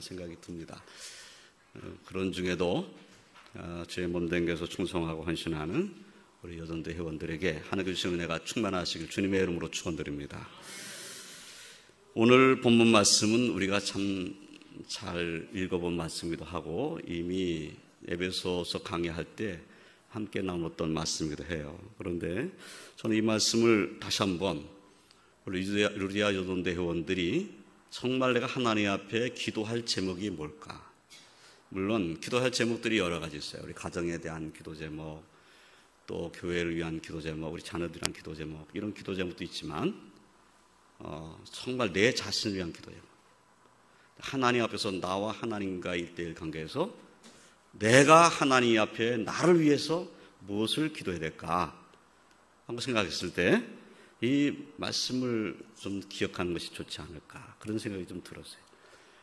생각이 듭니다. 그런 중에도 제 몸된 것에서 충성하고 헌신하는 우리 여전대 회원들에게 하나님께 주신 은혜가 충만하시길 주님의 이름으로 축원드립니다. 오늘 본문 말씀은 우리가 참 잘 읽어본 말씀이기도 하고 이미 에베소서 강의할 때 함께 나눴던 말씀이기도 해요. 그런데 저는 이 말씀을 다시 한번 우리 루디아 여전대 회원들이 정말 내가 하나님 앞에 기도할 제목이 뭘까? 물론 기도할 제목들이 여러 가지 있어요. 우리 가정에 대한 기도 제목, 또 교회를 위한 기도 제목, 우리 자녀들을 위한 기도 제목, 이런 기도 제목도 있지만 정말 내 자신을 위한 기도 제목, 하나님 앞에서 나와 하나님과 1:1 관계에서 내가 하나님 앞에 나를 위해서 무엇을 기도해야 될까 한번 생각했을 때 이 말씀을 좀 기억하는 것이 좋지 않을까, 그런 생각이 좀 들었어요.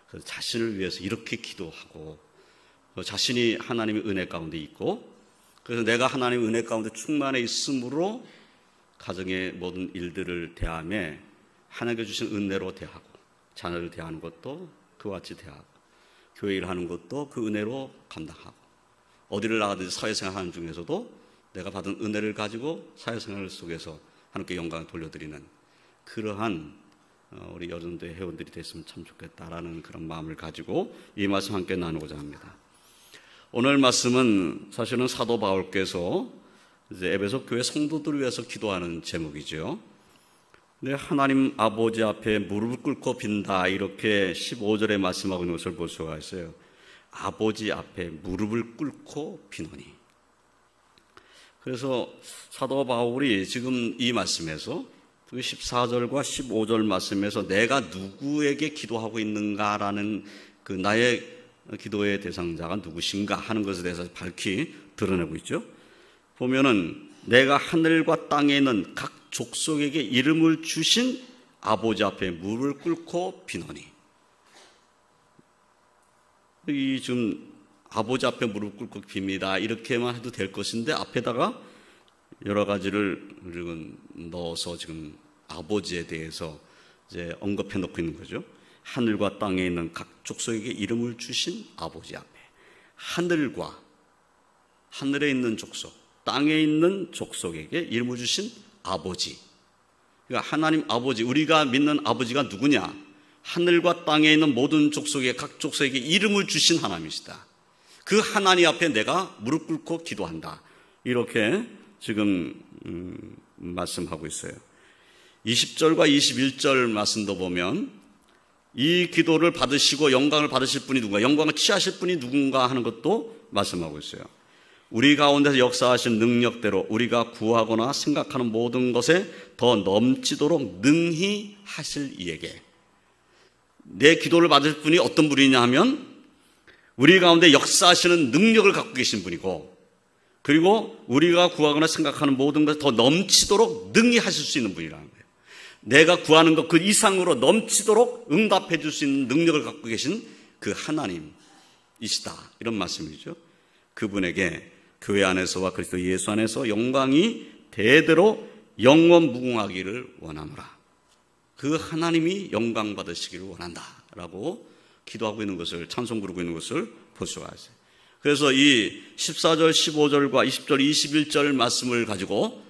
그래서 자신을 위해서 이렇게 기도하고 자신이 하나님의 은혜 가운데 있고, 그래서 내가 하나님의 은혜 가운데 충만해 있으므로 가정의 모든 일들을 대하며 하나님께 주신 은혜로 대하고, 자녀를 대하는 것도 그와 같이 대하고, 교회 일 하는 것도 그 은혜로 감당하고, 어디를 나가든지 사회생활 하는 중에서도 내가 받은 은혜를 가지고 사회생활 속에서 하나님께 영광을 돌려드리는 그러한 우리 여전대 회원들이 됐으면 참 좋겠다라는 그런 마음을 가지고 이 말씀 함께 나누고자 합니다. 오늘 말씀은 사실은 사도 바울께서 이제 에베소 교회 성도들을 위해서 기도하는 제목이죠. 근데 하나님 아버지 앞에 무릎을 꿇고 빈다, 이렇게 15절에 말씀하고 있는 것을 볼 수가 있어요. 아버지 앞에 무릎을 꿇고 비노니. 그래서 사도 바울이 지금 이 말씀에서 14절과 15절 말씀에서 내가 누구에게 기도하고 있는가라는 그 나의 기도의 대상자가 누구신가 하는 것에 대해서 밝히 드러내고 있죠. 보면은 내가 하늘과 땅에 있는 각 족속에게 이름을 주신 아버지 앞에 무릎을 꿇고 비노니. 이 지금 아버지 앞에 무릎 꿇고 빕니다, 이렇게만 해도 될 것인데 앞에다가 여러 가지를 넣어서 지금 아버지에 대해서 이제 언급해 놓고 있는 거죠. 하늘과 땅에 있는 각 족속에게 이름을 주신 아버지 앞에, 하늘과 하늘에 있는 족속, 땅에 있는 족속에게 이름을 주신 아버지. 그러니까 하나님 아버지, 우리가 믿는 아버지가 누구냐? 하늘과 땅에 있는 모든 족속에, 각 족속에게 이름을 주신 하나님이시다. 그 하나님 앞에 내가 무릎 꿇고 기도한다, 이렇게 지금 말씀하고 있어요. 20절과 21절 말씀도 보면 이 기도를 받으시고 영광을 받으실 분이 누군가, 영광을 취하실 분이 누군가 하는 것도 말씀하고 있어요. 우리 가운데서 역사하신 능력대로 우리가 구하거나 생각하는 모든 것에 더 넘치도록 능히 하실 이에게. 내 기도를 받을 분이 어떤 분이냐 하면 우리 가운데 역사하시는 능력을 갖고 계신 분이고, 그리고 우리가 구하거나 생각하는 모든 것을 더 넘치도록 능히 하실 수 있는 분이라는 거예요. 내가 구하는 것 그 이상으로 넘치도록 응답해 줄 수 있는 능력을 갖고 계신 그 하나님이시다, 이런 말씀이죠. 그분에게 교회 안에서와 그리스도 예수 안에서 영광이 대대로 영원 무궁하기를 원하노라. 그 하나님이 영광 받으시기를 원한다라고 기도하고 있는 것을, 찬송 부르고 있는 것을 볼 수가 있어요. 그래서 이 14절, 15절과 20절, 21절 말씀을 가지고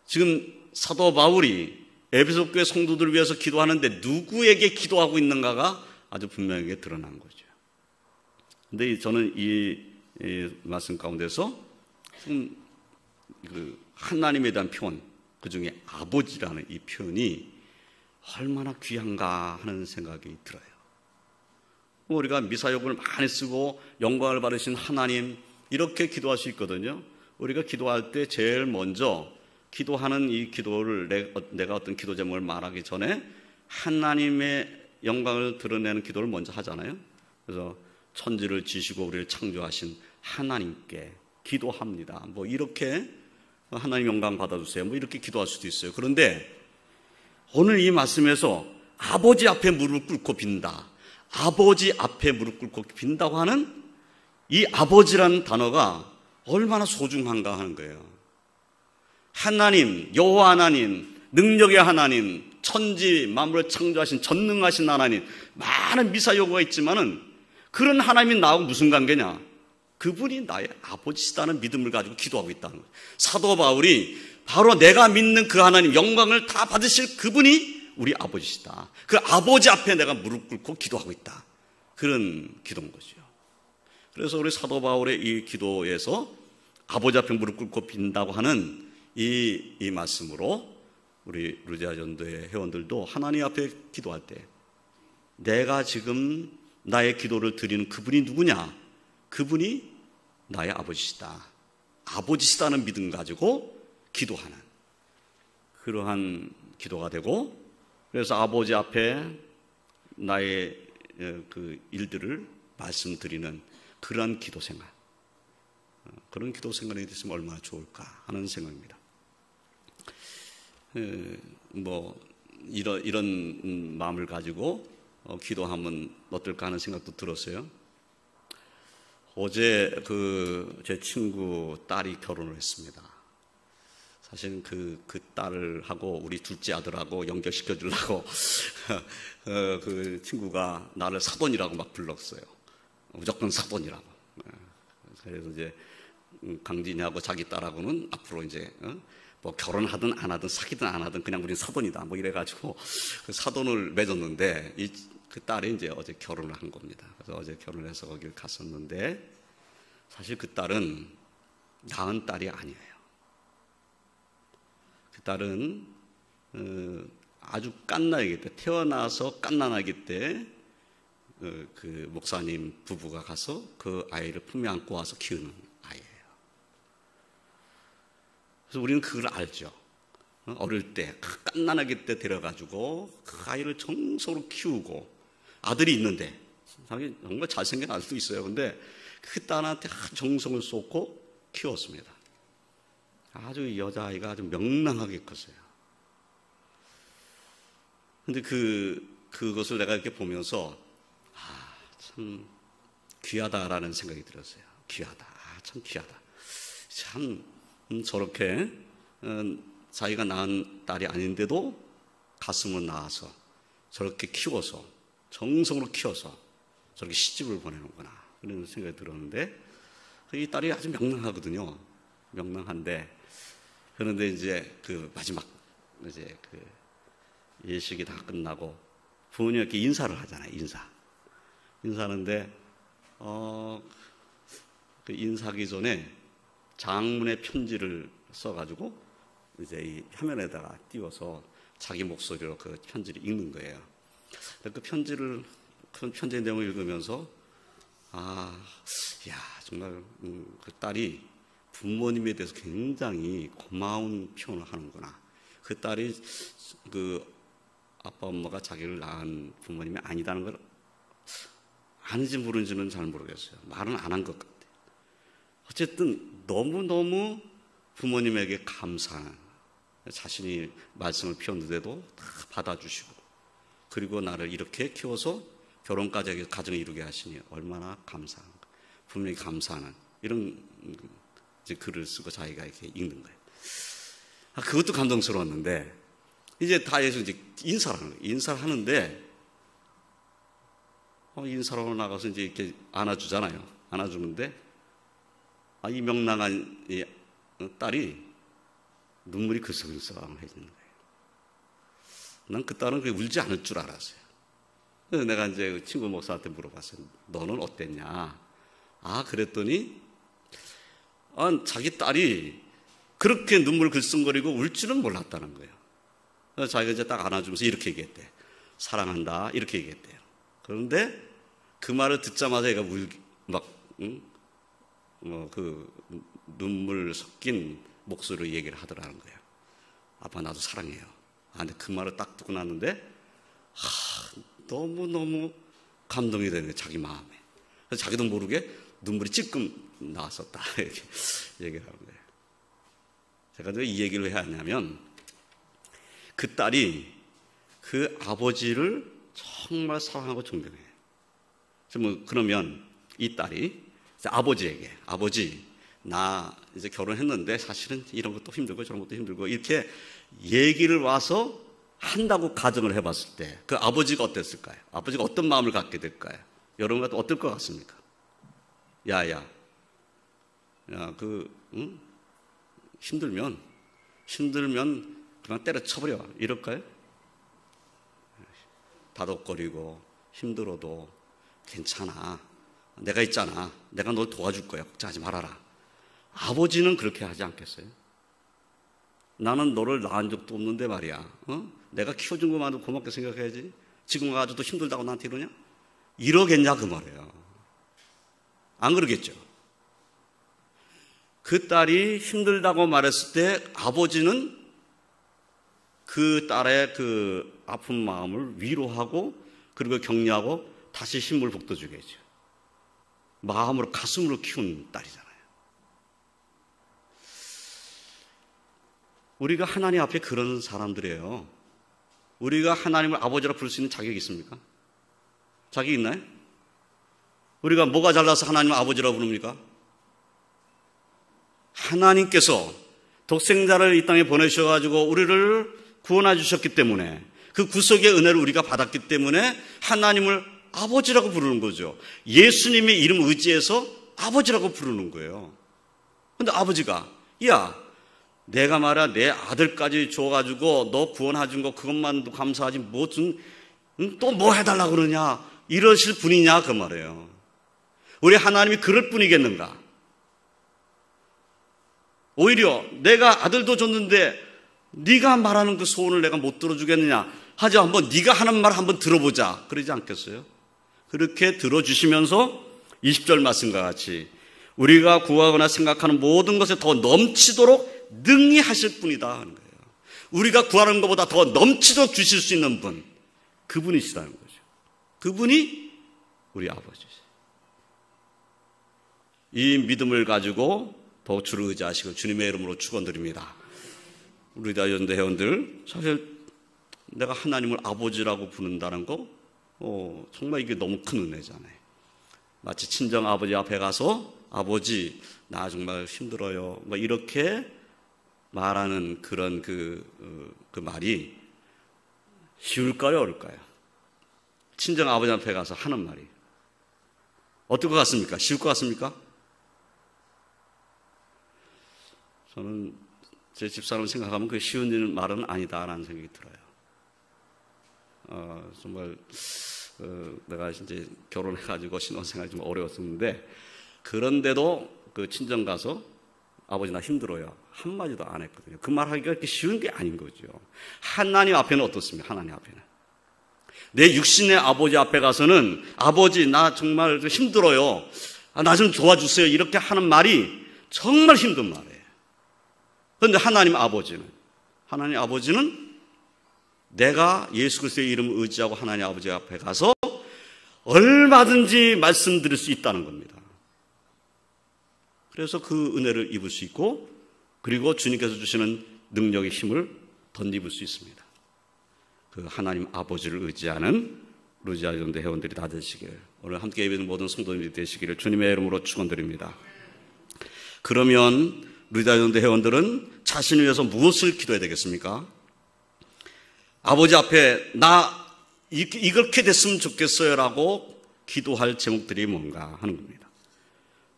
지금 사도 바울이 에베소 교회 성도들을 위해서 기도하는데 누구에게 기도하고 있는가가 아주 분명하게 드러난 거죠. 근데 저는 이 말씀 가운데서 그 하나님에 대한 표현, 그 중에 아버지라는 이 표현이 얼마나 귀한가 하는 생각이 들어요. 우리가 미사역을 많이 쓰고 영광을 받으신 하나님, 이렇게 기도할 수 있거든요. 우리가 기도할 때 제일 먼저 기도하는 이 기도를 내가 어떤 기도 제목을 말하기 전에 하나님의 영광을 드러내는 기도를 먼저 하잖아요. 그래서 천지를 지시고 우리를 창조하신 하나님께 기도합니다, 뭐 이렇게 하나님 영광 받아주세요, 뭐 이렇게 기도할 수도 있어요. 그런데 오늘 이 말씀에서 아버지 앞에 무릎 꿇고 빈다, 아버지 앞에 무릎 꿇고 빈다고 하는 이 아버지라는 단어가 얼마나 소중한가 하는 거예요. 하나님, 여호와 하나님, 능력의 하나님, 천지 만물을 창조하신 전능하신 하나님, 많은 미사 요구가 있지만은 그런 하나님이 나하고 무슨 관계냐? 그분이 나의 아버지시다는 믿음을 가지고 기도하고 있다는 거예요. 사도 바울이 바로 내가 믿는 그 하나님, 영광을 다 받으실 그분이 우리 아버지시다. 그 아버지 앞에 내가 무릎 꿇고 기도하고 있다. 그런 기도인 거죠. 그래서 우리 사도 바울의 이 기도에서 아버지 앞에 무릎 꿇고 빈다고 하는 이 말씀으로 우리 루지아 전도회 회원들도 하나님 앞에 기도할 때 내가 지금 나의 기도를 드리는 그분이 누구냐? 그분이 나의 아버지시다. 아버지시다는 믿음 가지고 기도하는 그러한 기도가 되고, 그래서 아버지 앞에 나의 그 일들을 말씀드리는 그런 기도 생활, 그런 기도 생활이 됐으면 얼마나 좋을까 하는 생각입니다. 이런 마음을 가지고 기도하면 어떨까 하는 생각도 들었어요. 어제 제 친구 딸이 결혼을 했습니다. 사실은 그 딸을 하고 우리 둘째 아들하고 연결시켜 주려고 그 친구가 나를 사돈이라고 막 불렀어요. 무조건 사돈이라고. 그래서 이제 강진이하고 자기 딸하고는 앞으로 이제 뭐 결혼하든 안 하든 사귀든 안 하든 그냥 우린 사돈이다. 뭐 이래가지고 그 사돈을 맺었는데 그 딸이 이제 어제 결혼을 한 겁니다. 그래서 어제 결혼해서 거기를 갔었는데 사실 그 딸은 낳은 딸이 아니에요. 그 딸은 아주 갓난아기 때, 태어나서 갓난아기 때 그 목사님 부부가 가서 그 아이를 품에 안고 와서 키우는 아이예요. 그래서 우리는 그걸 알죠. 어릴 때 갓난아기 때 데려가지고 그 아이를 정성으로 키우고, 아들이 있는데 정말 잘생긴 아들도 있어요. 근데 그 딸한테 정성을 쏟고 키웠습니다. 아주 여자아이가 아주 명랑하게 컸어요. 근데 그것을 내가 이렇게 보면서 참 귀하다라는 생각이 들었어요. 귀하다. 참 귀하다. 참 저렇게 자기가 낳은 딸이 아닌데도 가슴을 낳아서 저렇게 키워서 정성으로 키워서 저렇게 시집을 보내는구나, 그런 생각이 들었는데, 이 딸이 아주 명랑하거든요. 명랑한데, 그런데 이제 그 마지막 이제 그 예식이 다 끝나고 부모님께 인사를 하잖아요. 인사하는데 그 인사하기 전에 장문의 편지를 써가지고 이제 이 화면에다가 띄워서 자기 목소리로 그 편지를 읽는 거예요. 그 편지의 내용을 읽으면서 정말 그 딸이 부모님에 대해서 굉장히 고마운 표현을 하는구나. 그 딸이 그 아빠 엄마가 자기를 낳은 부모님이 아니다는 걸 아는지 모르는지는 잘 모르겠어요. 말은 안 한 것 같아요. 어쨌든 너무너무 부모님에게 감사한, 자신이 말씀을 피웠는데도 다 받아주시고, 그리고 나를 이렇게 키워서 결혼까지 가정을 이루게 하시니 얼마나 감사한가, 분명히 감사하는 이런 이제 글을 쓰고 자기가 이렇게 읽는 거예요. 그것도 감동스러웠는데, 이제 다 해서 이제 인사를 하는데, 인사하러 나가서 이제 이렇게 안아주잖아요. 안아주는데, 이 명랑한 이 딸이 눈물이 글썽글썽해지는 거예요. 난 그 딸은 울지 않을 줄 알았어요. 그래서 내가 이제 친구 목사한테 물어봤어요. 너는 어땠냐? 그랬더니, 자기 딸이 그렇게 눈물 글썽거리고 울 줄은 몰랐다는 거예요. 그래서 자기가 이제 딱 안아주면서 이렇게 얘기했대. 사랑한다. 이렇게 얘기했대요. 그런데 그 말을 듣자마자 얘가 그 눈물 섞인 목소리로 얘기를 하더라는 거예요. 아빠 나도 사랑해요. 근데 그 말을 딱 듣고 났는데 너무너무 감동이 되는 거예요. 자기 마음에. 그래서 자기도 모르게 눈물이 찔끔 나왔었다. 이렇게 얘기를 하는 거예요. 제가 왜 이 얘기를 왜 하냐면, 그 딸이 그 아버지를 정말 사랑하고 존경해요. 그러면 이 딸이 아버지에게, 아버지, 나 이제 결혼했는데 사실은 이런 것도 힘들고 저런 것도 힘들고 이렇게 얘기를 와서 한다고 가정을 해봤을 때 그 아버지가 어땠을까요? 아버지가 어떤 마음을 갖게 될까요? 여러분과 어떨 것 같습니까? 야, 응? 힘들면 그냥 때려쳐버려. 이럴까요? 다독거리고 힘들어도 괜찮아. 내가 있잖아. 내가 널 도와줄 거야. 걱정하지 말아라. 아버지는 그렇게 하지 않겠어요? 나는 너를 낳은 적도 없는데 말이야. 내가 키워준 것만도 고맙게 생각해야지. 지금 와가지고 힘들다고 나한테 이러냐? 이러겠냐 그 말이에요. 안 그러겠죠? 그 딸이 힘들다고 말했을 때 아버지는 그 딸의 그 아픈 마음을 위로하고 그리고 격려하고 다시 힘을 북돋주겠죠. 마음으로 가슴으로 키운 딸이잖아요. 우리가 하나님 앞에 그런 사람들이에요. 우리가 하나님을 아버지라 부를 수 있는 자격이 있습니까? 자격이 있나요? 우리가 뭐가 잘나서 하나님을 아버지라 부릅니까? 하나님께서 독생자를 이 땅에 보내셔가지고 우리를 구원해 주셨기 때문에 그 구속의 은혜를 우리가 받았기 때문에 하나님을 아버지라고 부르는 거죠. 예수님의 이름 의지해서 아버지라고 부르는 거예요. 근데 아버지가 야 내가 말이야 내 아들까지 줘가지고 너 구원해 준 거 그것만도 감사하지 무슨 또 뭐 해달라고 그러냐 이러실 분이냐 그 말이에요. 우리 하나님이 그럴 뿐이겠는가? 오히려 내가 아들도 줬는데 네가 말하는 그 소원을 내가 못 들어주겠느냐 하자 한번 네가 하는 말 한번 들어보자 그러지 않겠어요? 그렇게 들어주시면서 20절 말씀과 같이 우리가 구하거나 생각하는 모든 것에 더 넘치도록 능히 하실 분이다 하는 거예요. 우리가 구하는 것보다 더 넘치도록 주실 수 있는 분 그분이시다는 거죠. 그분이 우리 아버지죠. 이 믿음을 가지고 더욱 주를 의지하시고 주님의 이름으로 축원드립니다. 우리 다이언드 회원들 사실 내가 하나님을 아버지라고 부른다는 거 정말 이게 너무 큰 은혜잖아요. 마치 친정 아버지 앞에 가서 아버지 나 정말 힘들어요 뭐 이렇게 말하는 그런 그 말이 쉬울까요 어려울까요? 친정 아버지 앞에 가서 하는 말이 어떨 것 같습니까? 쉬울 것 같습니까? 저는 제 집사람 생각하면 그 쉬운 말은 아니다라는 생각이 들어요. 정말 내가 이제 결혼해가지고 신혼생활이 좀 어려웠었는데 그런데도 그 친정 가서 아버지 나 힘들어요 한마디도 안 했거든요. 그 말하기가 그렇게 쉬운 게 아닌 거죠. 하나님 앞에는 어떻습니까? 하나님 앞에는 내 육신의 아버지 앞에 가서는 아버지 나 정말 힘들어요 나 좀 도와주세요 이렇게 하는 말이 정말 힘든 말이에요. 그런데 하나님 아버지는 내가 예수 그리스도의 이름을 의지하고 하나님 아버지 앞에 가서 얼마든지 말씀드릴 수 있다는 겁니다. 그래서 그 은혜를 입을 수 있고 그리고 주님께서 주시는 능력의 힘을 덧입을 수 있습니다. 그 하나님 아버지를 의지하는 루지아 연대 회원들이 다 되시길 오늘 함께 예배드리는 모든 성도님들이 되시기를 주님의 이름으로 축원드립니다. 그러면 루지아 연대 회원들은 자신을 위해서 무엇을 기도해야 되겠습니까? 아버지 앞에 나 이렇게 됐으면 좋겠어요라고 기도할 제목들이 뭔가 하는 겁니다.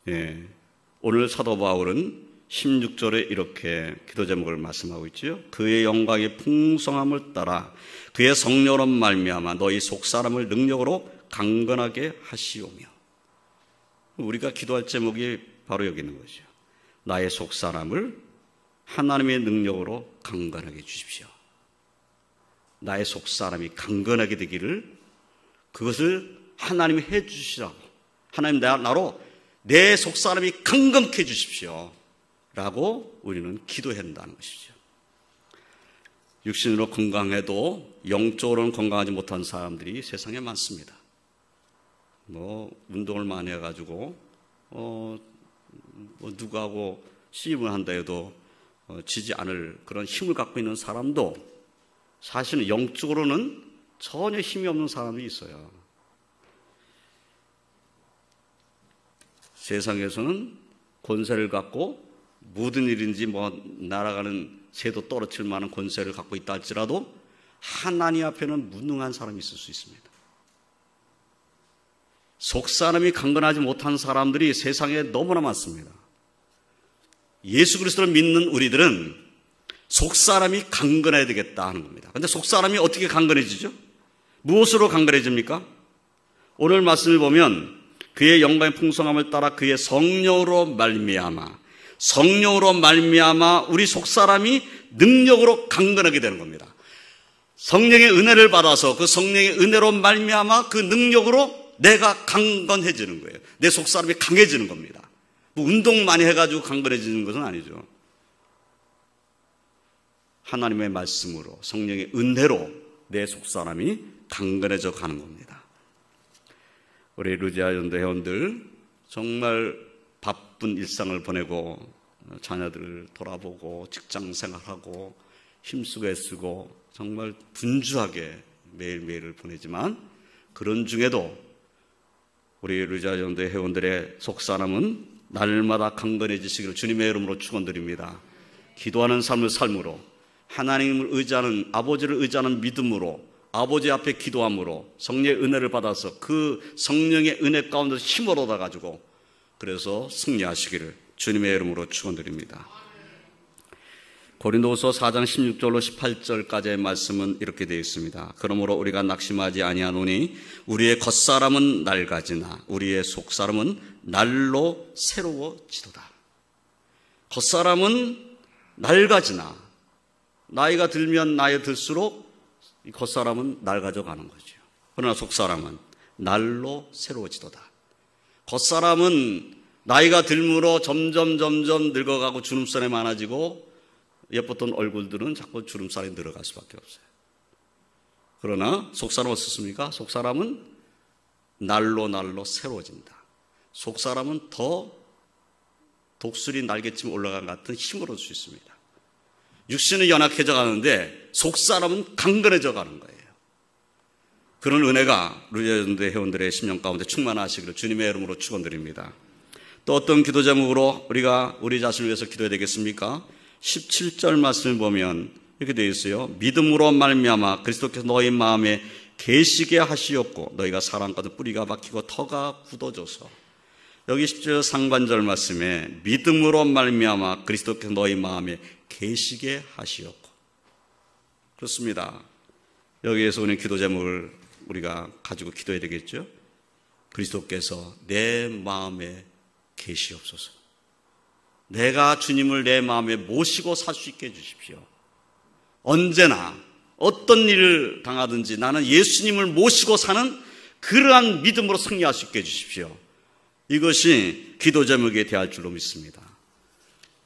예, 오늘 사도 바울은 16절에 이렇게 기도 제목을 말씀하고 있지요. 그의 영광의 풍성함을 따라 그의 성령으로 말미암아 너희 속사람을 능력으로 강건하게 하시오며 우리가 기도할 제목이 바로 여기 있는 거죠. 나의 속사람을 하나님의 능력으로 강건하게 해주십시오. 나의 속사람이 강건하게 되기를 그것을 하나님이 해주시라고 하나님 나로 내 속사람이 강건케 해주십시오 라고 우리는 기도해야 한다는 것이죠. 육신으로 건강해도 영적으로는 건강하지 못한 사람들이 세상에 많습니다. 운동을 많이 해가지고 누구하고 시임을 한다 해도 지지 않을 그런 힘을 갖고 있는 사람도 사실은 영적으로는 전혀 힘이 없는 사람이 있어요. 세상에서는 권세를 갖고 모든 일인지 날아가는 새도 떨어뜨릴 만한 권세를 갖고 있다 할지라도 하나님 앞에는 무능한 사람이 있을 수 있습니다. 속사람이 강건하지 못한 사람들이 세상에 너무나 많습니다. 예수 그리스도를 믿는 우리들은 속사람이 강건해야 되겠다 하는 겁니다. 그런데 속사람이 어떻게 강건해지죠? 무엇으로 강건해집니까? 오늘 말씀을 보면 그의 영광의 풍성함을 따라 그의 성령으로 말미암아 우리 속사람이 능력으로 강건하게 되는 겁니다. 성령의 은혜를 받아서 그 성령의 은혜로 말미암아 그 능력으로 내가 강건해지는 거예요. 내 속사람이 강해지는 겁니다. 뭐 운동 많이 해가지고 강건해지는 것은 아니죠. 하나님의 말씀으로 성령의 은혜로 내 속사람이 강건해져 가는 겁니다. 우리 루지아 연대 회원들 정말 바쁜 일상을 보내고 자녀들을 돌아보고 직장 생활하고 힘쓰고 애쓰고 정말 분주하게 매일매일을 보내지만 그런 중에도 우리 루지아 연대 회원들의 속사람은 날마다 강건해지시기를 주님의 이름으로 축원드립니다. 기도하는 삶으로 하나님을 의지하는 아버지를 의지하는 믿음으로 아버지 앞에 기도함으로 성령의 은혜를 받아서 그 성령의 은혜 가운데서 힘을 얻어가지고 그래서 승리하시기를 주님의 이름으로 축원드립니다. 고린도후서 4장 16절로 18절까지의 말씀은 이렇게 되어 있습니다. 그러므로 우리가 낙심하지 아니하노니 우리의 겉사람은 낡아지나 우리의 속사람은 날로 새로워지도다. 겉사람은 낡아지나 나이가 들면 나이 들수록 이 겉사람은 낡아져 가는 거죠. 그러나 속사람은 날로 새로워지도다. 겉사람은 나이가 들므로 점점 늙어가고 주름살이 많아지고 예뻤던 얼굴들은 자꾸 주름살이 늘어갈 수밖에 없어요. 그러나 속사람은 어떻습니까? 속사람은 날로 새로워진다. 속사람은 더 독수리 날개쯤 올라간 것 같은 힘을 얻을 수 있습니다. 육신은 연약해져 가는데 속사람은 강건해져 가는 거예요. 그런 은혜가 루지아연대 회원들의 심령 가운데 충만하시기를 주님의 이름으로 축원드립니다. 또 어떤 기도 제목으로 우리가 우리 자신을 위해서 기도해야 되겠습니까? 17절 말씀을 보면 이렇게 되어 있어요. 믿음으로 말미암아 그리스도께서 너희 마음에 계시게 하시었고 너희가 사랑 가득 뿌리가 박히고 터가 굳어져서 여기 10절 상반절 말씀에 믿음으로 말미암아 그리스도께서 너희 마음에 계시게 하시었고 그렇습니다. 여기에서 오는 기도 제목을 우리가 가지고 기도해야 되겠죠. 그리스도께서 내 마음에 계시옵소서. 내가 주님을 내 마음에 모시고 살 수 있게 해주십시오. 언제나 어떤 일을 당하든지 나는 예수님을 모시고 사는 그러한 믿음으로 승리할 수 있게 해주십시오. 이것이 기도 제목에 대할 줄로 믿습니다.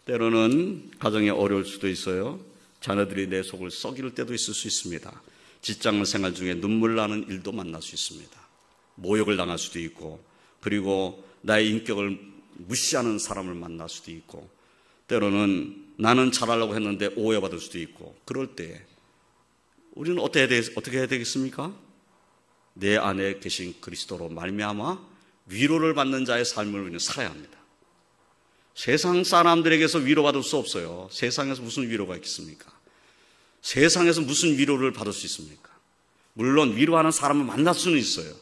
때로는 가정이 어려울 수도 있어요. 자녀들이 내 속을 썩일 때도 있을 수 있습니다. 직장 생활 중에 눈물 나는 일도 만날 수 있습니다. 모욕을 당할 수도 있고 그리고 나의 인격을 무시하는 사람을 만날 수도 있고 때로는 나는 잘하려고 했는데 오해받을 수도 있고 그럴 때 우리는 어떻게 해야 되겠습니까? 내 안에 계신 그리스도로 말미암아 위로를 받는 자의 삶을 우리는 살아야 합니다. 세상 사람들에게서 위로받을 수 없어요. 세상에서 무슨 위로가 있겠습니까? 세상에서 무슨 위로를 받을 수 있습니까? 물론 위로하는 사람을 만날 수는 있어요.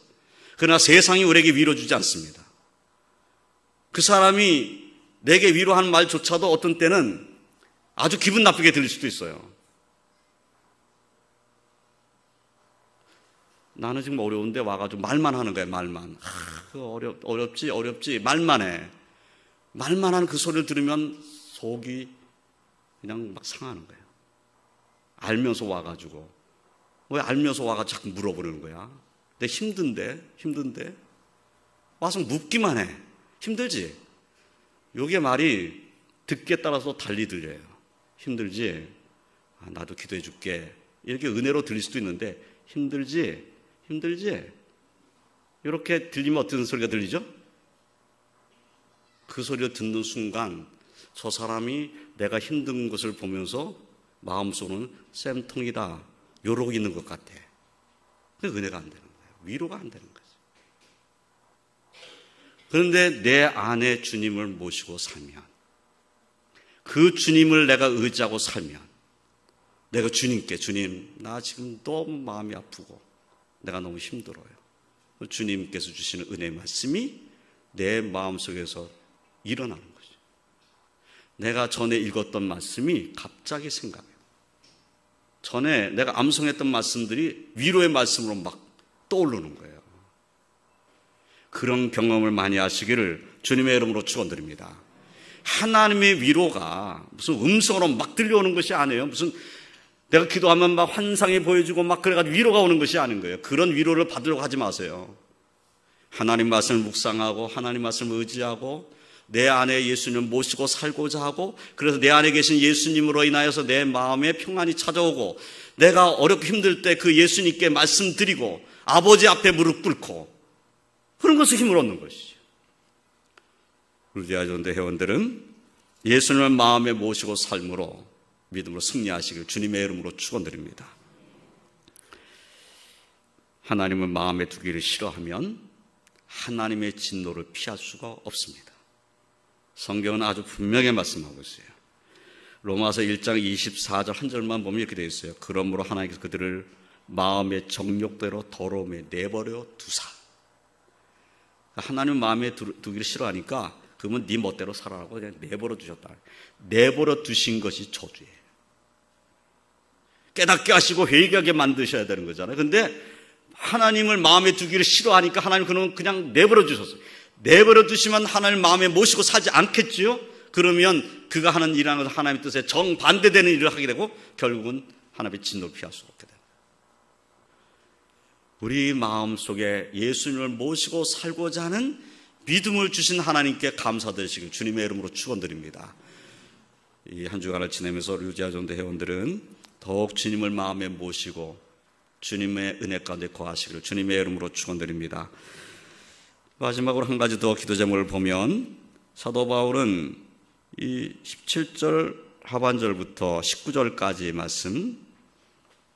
그러나 세상이 우리에게 위로 주지 않습니다. 그 사람이 내게 위로하는 말조차도 어떤 때는 아주 기분 나쁘게 들릴 수도 있어요. 나는 지금 어려운데 와가지고 말만 하는 거야, 말만. 어렵지, 말만 해. 말만 하는 그 소리를 들으면 속이 그냥 막 상하는 거예요. 알면서 와가지고. 왜 알면서 와가지고 자꾸 물어보는 거야? 내 힘든데? 와서 묻기만 해. 힘들지? 요게 말이 듣기에 따라서 달리 들려요. 힘들지? 나도 기도해 줄게. 이렇게 은혜로 들릴 수도 있는데 힘들지? 이렇게 들리면 어떤 소리가 들리죠? 그 소리를 듣는 순간 저 사람이 내가 힘든 것을 보면서 마음속으로는 쌤통이다. 이러고 있는 것 같아. 근데 은혜가 안 되는 거예요. 위로가 안 되는 거죠. 그런데 내 안에 주님을 모시고 살면, 그 주님을 내가 의지하고 살면, 내가 주님께, 주님, 나 지금 너무 마음이 아프고 내가 너무 힘들어요. 주님께서 주시는 은혜의 말씀이 내 마음속에서 일어나는 거죠. 내가 전에 읽었던 말씀이 갑자기 생각해요. 전에 내가 암송했던 말씀들이 위로의 말씀으로 막 떠오르는 거예요. 그런 경험을 많이 하시기를 주님의 이름으로 축원드립니다. 하나님의 위로가 무슨 음성으로 막 들려오는 것이 아니에요. 무슨 내가 기도하면 막 환상이 보여주고 막 그래가지고 위로가 오는 것이 아닌 거예요. 그런 위로를 받으려고 하지 마세요. 하나님 말씀을 묵상하고 하나님 말씀을 의지하고 내 안에 예수님을 모시고 살고자 하고, 그래서 내 안에 계신 예수님으로 인하여서 내 마음에 평안이 찾아오고, 내가 어렵고 힘들 때 그 예수님께 말씀드리고 아버지 앞에 무릎 꿇고, 그런 것을 힘을 얻는 것이죠. 루디아 존대 회원들은 예수님을 마음에 모시고 삶으로 믿음으로 승리하시길 주님의 이름으로 축원드립니다. 하나님을 마음에 두기를 싫어하면 하나님의 진노를 피할 수가 없습니다. 성경은 아주 분명히 말씀하고 있어요. 로마서 1장 24절 한 절만 보면 이렇게 되어 있어요. 그러므로 하나님께서 그들을 마음의 정욕대로 더러움에 내버려 두사. 하나님 마음에 두기를 싫어하니까 그러면 네 멋대로 살아라고 그냥 내버려 두셨다. 내버려 두신 것이 저주예요. 깨닫게 하시고 회개하게 만드셔야 되는 거잖아요. 근데 하나님을 마음에 두기를 싫어하니까 하나님 그냥 내버려 주셨어요. 내버려 두시면 하나님 마음에 모시고 살지 않겠지요? 그러면 그가 하는 일하는 하나님의 뜻에 정반대되는 일을 하게 되고 결국은 하나님의 진노를 피할 수 없게 됩니다. 우리 마음속에 예수님을 모시고 살고자 하는 믿음을 주신 하나님께 감사드리시길 주님의 이름으로 축원드립니다. 이 한 주간을 지내면서 루디아 존대 회원들은 더욱 주님을 마음에 모시고 주님의 은혜 가운데 거하시기를 주님의 이름으로 축원드립니다. 마지막으로 한 가지 더 기도 제목을 보면 사도 바울은 이 17절 하반절부터 19절까지의 말씀,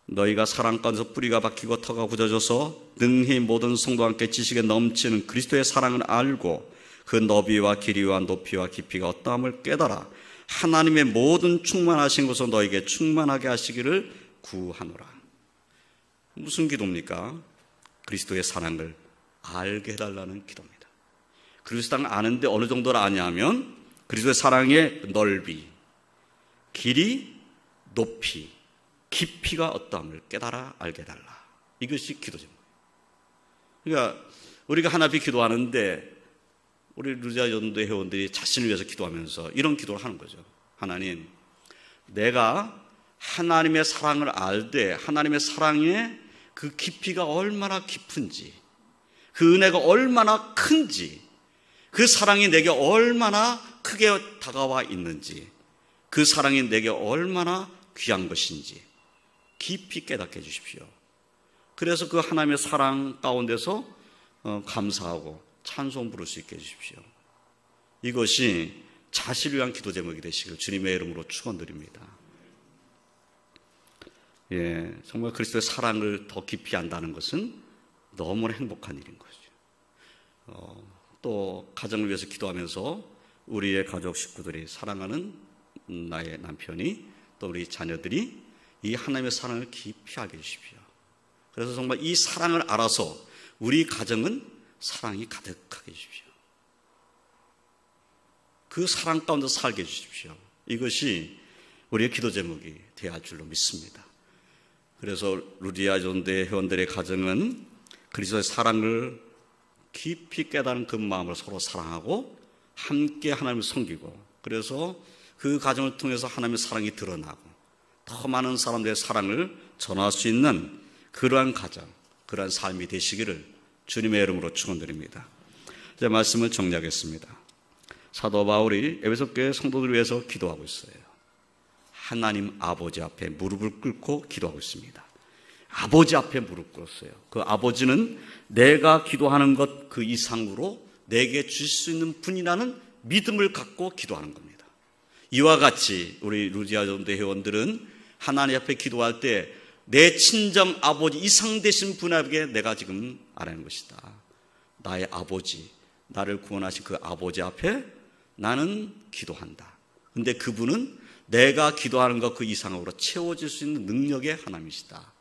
너희가 사랑 가운데서 뿌리가 박히고 터가 굳어져서 능히 모든 성도와 함께 지식에 넘치는 그리스도의 사랑을 알고 그 너비와 길이와 높이와 깊이가 어떠함을 깨달아 하나님의 모든 충만하신 것으로 너에게 충만하게 하시기를 구하노라. 무슨 기도입니까? 그리스도의 사랑을 알게 해달라는 기도입니다. 그리스도의 사랑을 아는데 어느 정도를 아냐면 그리스도의 사랑의 넓이, 길이, 높이, 깊이가 어떠함을 깨달아 알게 해달라. 이것이 기도 제목이에요. 그러니까 우리가 하나 앞에 기도하는데 우리 루디아 존대 회원들이 자신을 위해서 기도하면서 이런 기도를 하는 거죠. 하나님, 내가 하나님의 사랑을 알되 하나님의 사랑의 그 깊이가 얼마나 깊은지, 그 은혜가 얼마나 큰지, 그 사랑이 내게 얼마나 크게 다가와 있는지, 그 사랑이 내게 얼마나 귀한 것인지 깊이 깨닫게 해주십시오. 그래서 그 하나님의 사랑 가운데서 감사하고 찬송 부를 수 있게 해주십시오. 이것이 자신을 위한 기도 제목이 되시길 주님의 이름으로 축원드립니다. 예, 정말 그리스도의 사랑을 더 깊이 안다는 것은 너무나 행복한 일인 거죠. 또 가정을 위해서 기도하면서 우리의 가족 식구들이 사랑하는 나의 남편이 또 우리 자녀들이 이 하나님의 사랑을 깊이 알게 해주십시오. 그래서 정말 이 사랑을 알아서 우리 가정은 사랑이 가득하게 해주십시오. 그 사랑 가운데 살게 해주십시오. 이것이 우리의 기도 제목이 되어야 할 줄로 믿습니다. 그래서 루디아 존대 회원들의 가정은 그리스도의 사랑을 깊이 깨달은 그 마음을 서로 사랑하고 함께 하나님을 섬기고, 그래서 그 가정을 통해서 하나님의 사랑이 드러나고 더 많은 사람들의 사랑을 전할 수 있는 그러한 가정, 그러한 삶이 되시기를 주님의 이름으로 축원드립니다. 이제 말씀을 정리하겠습니다. 사도 바울이 에베소 교회 성도들을 위해서 기도하고 있어요. 하나님 아버지 앞에 무릎을 꿇고 기도하고 있습니다. 아버지 앞에 무릎 꿇었어요. 그 아버지는 내가 기도하는 것 그 이상으로 내게 주실 수 있는 분이라는 믿음을 갖고 기도하는 겁니다. 이와 같이 우리 루디아 존대 회원들은 하나님 앞에 기도할 때 내 친정 아버지 이상 되신 분에게 내가 지금 아뢰는 것이다. 나의 아버지, 나를 구원하신 그 아버지 앞에 나는 기도한다. 근데 그분은 내가 기도하는 것 그 이상으로 채워질 수 있는 능력의 하나님이시다.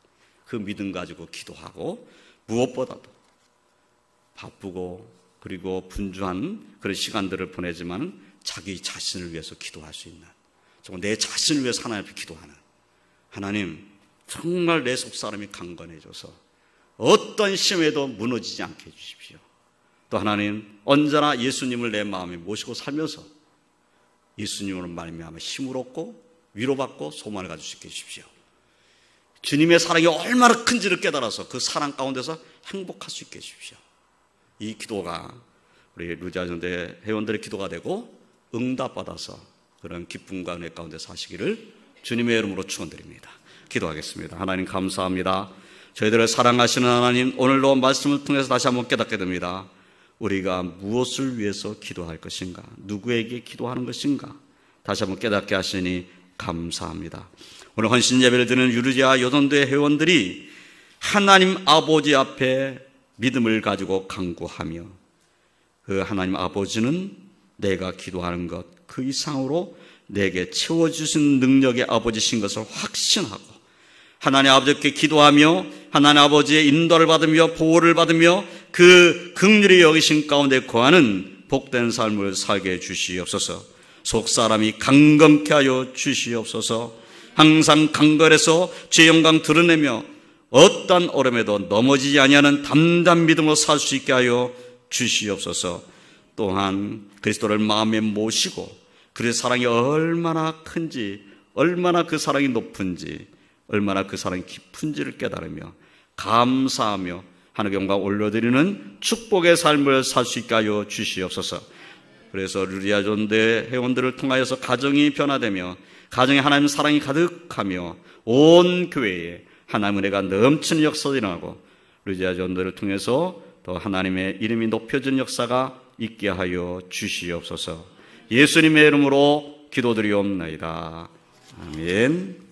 그 믿음 가지고 기도하고 무엇보다도 바쁘고 그리고 분주한 그런 시간들을 보내지만 자기 자신을 위해서 기도할 수 있는, 정말 내 자신을 위해서 하나님 앞에 기도하는, 하나님 정말 내 속사람이 강건해져서 어떤 시험에도 무너지지 않게 해주십시오. 또 하나님 언제나 예수님을 내 마음에 모시고 살면서 예수님으로 말미암아 힘을 얻고 위로받고 소망을 가질 수 있게 해주십시오. 주님의 사랑이 얼마나 큰지를 깨달아서 그 사랑 가운데서 행복할 수 있게 해주십시오. 이 기도가 우리 루지아전대 회원들의 기도가 되고 응답받아서 그런 기쁨과 은혜 가운데 사시기를 주님의 이름으로 축원드립니다. 기도하겠습니다. 하나님 감사합니다. 저희들을 사랑하시는 하나님, 오늘도 말씀을 통해서 다시 한번 깨닫게 됩니다. 우리가 무엇을 위해서 기도할 것인가, 누구에게 기도하는 것인가 다시 한번 깨닫게 하시니 감사합니다. 오늘 헌신 예배를 드리는 루지아 여전대 회원들이 하나님 아버지 앞에 믿음을 가지고 간구하며 그 하나님 아버지는 내가 기도하는 것 그 이상으로 내게 채워주신 능력의 아버지신 것을 확신하고 하나님 아버지께 기도하며 하나님 아버지의 인도를 받으며 보호를 받으며 그 긍휼히 여기신 가운데 거하는 복된 삶을 살게 해 주시옵소서. 속사람이 강건케 하여 주시옵소서. 항상 강건해서 죄 영광 드러내며 어떤 어려움에도 넘어지지 아니하는 담대한 믿음으로 살 수 있게 하여 주시옵소서. 또한 그리스도를 마음에 모시고 그의 사랑이 얼마나 큰지, 얼마나 그 사랑이 높은지, 얼마나 그 사랑이 깊은지를 깨달으며 감사하며 하나님께 영광 올려드리는 축복의 삶을 살 수 있게 하여 주시옵소서. 그래서 루지아 전대 회원들을 통하여서 가정이 변화되며 가정에 하나님 사랑이 가득하며 온 교회에 하나님 은혜가 넘치는 역사가 일어나고 루지아 전대를 통해서 더 하나님의 이름이 높여지는 역사가 있게 하여 주시옵소서. 예수님의 이름으로 기도드리옵나이다. 아멘.